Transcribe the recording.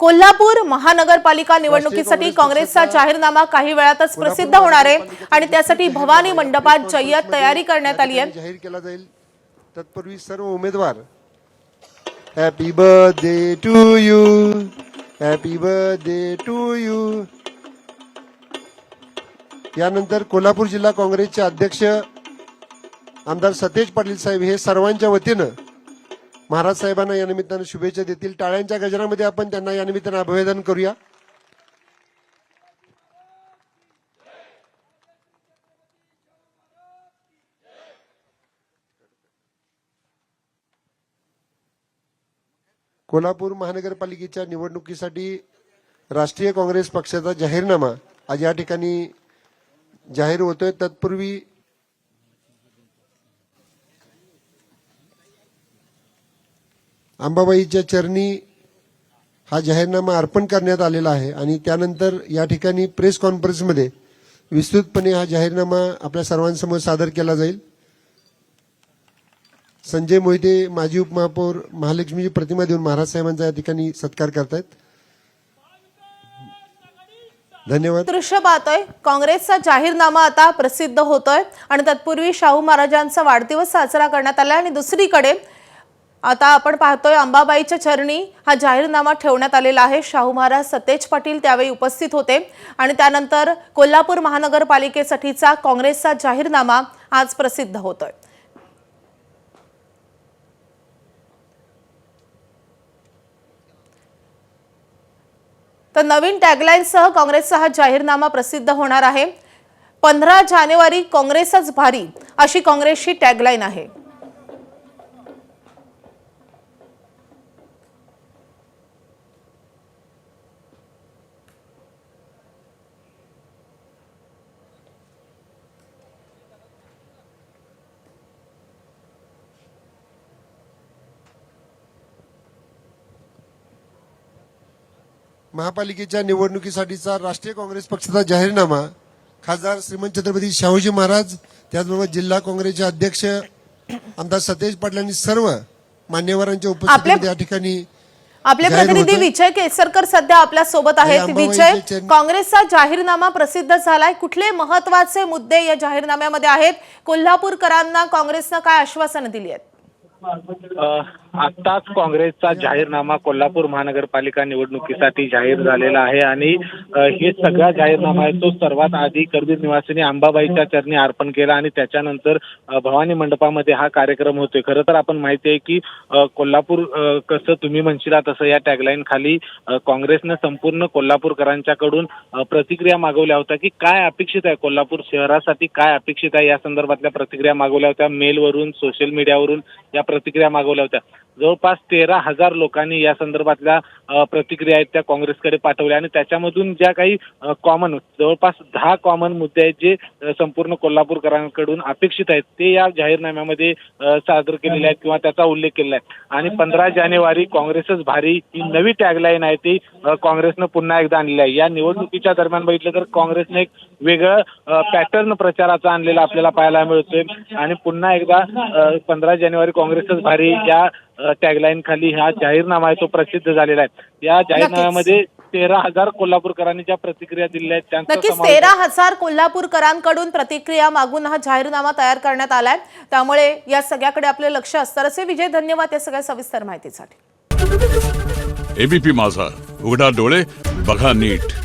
कोल्हापूर महानगरपालिका निवडणुकीसाठी काँग्रेसचा जाहीरनामा काही वेळातच प्रसिद्ध होणार आहे आणि त्यासाठी भवानी मंडपात जय्यत तयारी करण्यात आली आहे। जाहीर केला जाईल। तत्पूर्वी सर्व उमेदवार happy birthday to you, happy birthday to you. यानंतर कोल्हापूर जिल्हा काँग्रेसचे अध्यक्ष आमदार सतेज पाटील साहेब हे सर्वांच्या वतीनं महाराज साहेबांना या निमित्तानं शुभेच्छा देतील। टाळ्यांच्या गजरामध्ये आपण त्यांना या निमित्तानं अभिवादन करूया। कोल्हापूर महानगरपालिकेच्या निवडणुकीसाठी राष्ट्रीय काँग्रेस पक्षाचा जाहीरनामा आज या ठिकाणी जाहीर होतोय। तत्पूर्वी अंबाबाईच्या चरणी हा जाहीरनामा अर्पण करण्यात आलेला आहे आणि त्यानंतर या ठिकाणी प्रेस कॉन्फरन्समध्ये विस्तृतपणे हा जाहीरनामा आपल्या सर्वांसमोर सादर केला जाईल। संजय मोहिते माजी उपमहापौर महालक्ष्मीची प्रतिमा देऊन महाराज साहेबांचा या ठिकाणी सत्कार करतायत। धन्यवाद। दृश्य पाहतोय काँग्रेसचा जाहीरनामा आता प्रसिद्ध होतोय आणि तत्पूर्वी शाहू महाराजांचा वाढदिवस साजरा करण्यात आला आणि दुसरीकडे आता आपण पाहतोय अंबाबाईच्या चरणी हा जाहीरनामा ठेवण्यात आलेला आहे। शाहू महाराज सतेज पाटील त्यावेळी उपस्थित होते आणि त्यानंतर कोल्हापूर महानगरपालिकेसाठीचा काँग्रेसचा जाहीरनामा आज प्रसिद्ध होतोय। तर नवीन टॅगलाईनसह काँग्रेसचा हा जाहीरनामा प्रसिद्ध होणार आहे। 15 जानेवारी काँग्रेसच भारी अशी काँग्रेसची टॅगलाईन आहे। महापालिकेच्या निवडणुकीसाठीचा राष्ट्रीय काँग्रेस पक्षाचा जाहीरनामा खासदार श्रीमंत छत्रपती शाहूजी महाराज त्याचबरोबर जिल्हा काँग्रेसचे अध्यक्ष आमदार सतेज पाटील यांनी सर्व मान्यवरांच्या उपस्थितीमध्ये या ठिकाणी आपले प्रतिनिधी विजय केसरकर सध्या आपल्या सोबत आहेत। विजय, काँग्रेसचा जाहीरनामा प्रसिद्ध झालाय, कुठले महत्त्वाचे मुद्दे या जाहीरनाम्यामध्ये आहेत? कोल्हापूरकरांना काँग्रेसनं काय आश्वासनं दिली आहेत? आताच काँग्रेसचा जाहीरनामा कोल्हापूर महानगरपालिका निवडणुकीसाठी जाहीर झालेला आहे आणि हे सगळा जाहीरनामा आहे तो सर्वात आधी करवीर निवासिनी अंबाबाईच्या चरणी अर्पण केला आणि त्याच्यानंतर भवानी मंडपामध्ये हा कार्यक्रम होतोय। खरं तर आपण माहिती आहे की कोल्हापूर कसं तुम्ही म्हणशीला तसं या टॅगलाईन खाली काँग्रेसनं संपूर्ण कोल्हापूरकरांच्याकडून प्रतिक्रिया मागवल्या होत्या की काय अपेक्षित आहे कोल्हापूर शहरासाठी, काय अपेक्षित आहे या संदर्भातल्या प्रतिक्रिया मागवल्या होत्या। मेलवरून सोशल मीडियावरून या प्रतिक्रिया मागवल्या होत्या। जवळपास 13,000 लोकांनी या संदर्भातल्या प्रतिक्रिया आहेत त्या काँग्रेसकडे पाठवल्या आणि त्याच्यामधून ज्या काही कॉमन जवळपास 10 कॉमन मुद्दे आहेत जे संपूर्ण कोल्हापूरकरांकडून अपेक्षित आहेत ते या जाहीरनाम्यामध्ये सादर केलेले आहेत किंवा त्याचा उल्लेख केलेला आहे। आणि 15 जानेवारी काँग्रेसच भारी ही नवी टॅगलाईन आहे ती काँग्रेसनं पुन्हा एकदा आणलेली आहे। या निवडणुकीच्या दरम्यान बघितलं तर काँग्रेसने एक वेगळं पॅटर्न प्रचाराचा आणलेला आपल्याला पाहायला मिळतोय आणि पुन्हा एकदा 15 जानेवारी काँग्रेसच भारी या टॅगलाईन खाली हा जाहीरनामा आहे तो प्रसिद्ध झालेला आहे। या जाहीरनाम्यामध्ये 13,000 कोल्हापूरकरांनी ज्या प्रतिक्रिया दिल्या आहेत नक्कीच 13,000 कोल्हापूरकरांकडून प्रतिक्रिया मागून हा जाहीरनामा तयार करण्यात आलाय, त्यामुळे या सगळ्याकडे आपले लक्ष असणार असे। विजय, धन्यवाद या सगळ्या सविस्तर माहितीसाठी। एबीपी माझा, उघडा डोळे बघा नीट।